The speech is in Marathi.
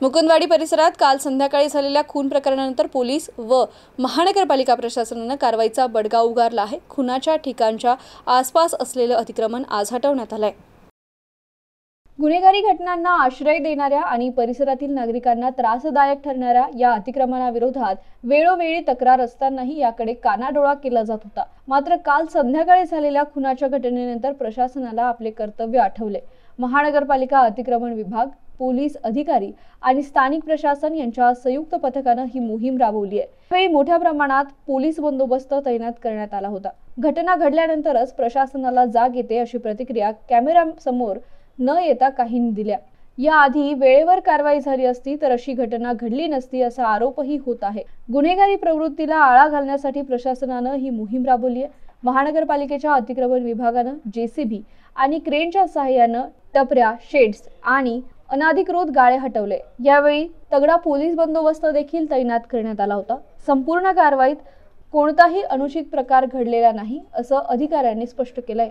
मुकुंदवाडी परिसरात काल संध्याकाळी झालेल्या खून प्रकरणानंतर पोलीस व महानगरपालिका प्रशासनाने कारवाईचा बडगा उगारला आहे। खुनाच्या ठिकाणच्या आसपास असलेले अतिक्रमण आज हटवण्यात आले आहे। गुन्हेगारी घटनांना आश्रय देणाऱ्या आणि परिसरातील नागरिकांना त्रासदायक ठरणाऱ्या या अतिक्रमणाविरोधात वेळोवेळी तक्रार असतानाही याकडे कानाडोळा केला जात होता। मात्र काल संध्याकाळी झालेल्या खुनाच्या घटनेनंतर प्रशासनाला आपले कर्तव्य आठवले। महानगरपालिका अतिक्रमण विभाग, पोलीस अधिकारी आणि स्थानिक प्रशासन यांच्या संयुक्त पथकाने ही मोहीम राबवली आहे। यावेळी मोठ्या प्रमाणात पोलीस बंदोबस्त तैनात करण्यात आला होता। घटना घडल्यानंतरच प्रशासनाला जाग येते अशी प्रतिक्रिया कॅमेरा समोर न येता काहींनी दिल्या। याआधी वेळेवर कारवाई झाली असती तर अशी घटना घडली नसती असा आरोपही होत आहे। गुन्हेगारी प्रवृत्तीला आळा घालण्यासाठी प्रशासनाने ही मोहीम राबवली आहे। महानगरपालिकेच्या अतिक्रमण विभागाने जेसीबी आणि क्रेनच्या सहाय्याने टपऱ्या, शेड्स आणि अनाधिकृत गाळे हटवले। यावेळी तगडा पोलीस बंदोबस्त देखील तैनात करण्यात आला होता। संपूर्ण कारवाईत कोणताही अनुचित प्रकार घडलेला नाही असं अधिकाऱ्यांनी स्पष्ट केलंय।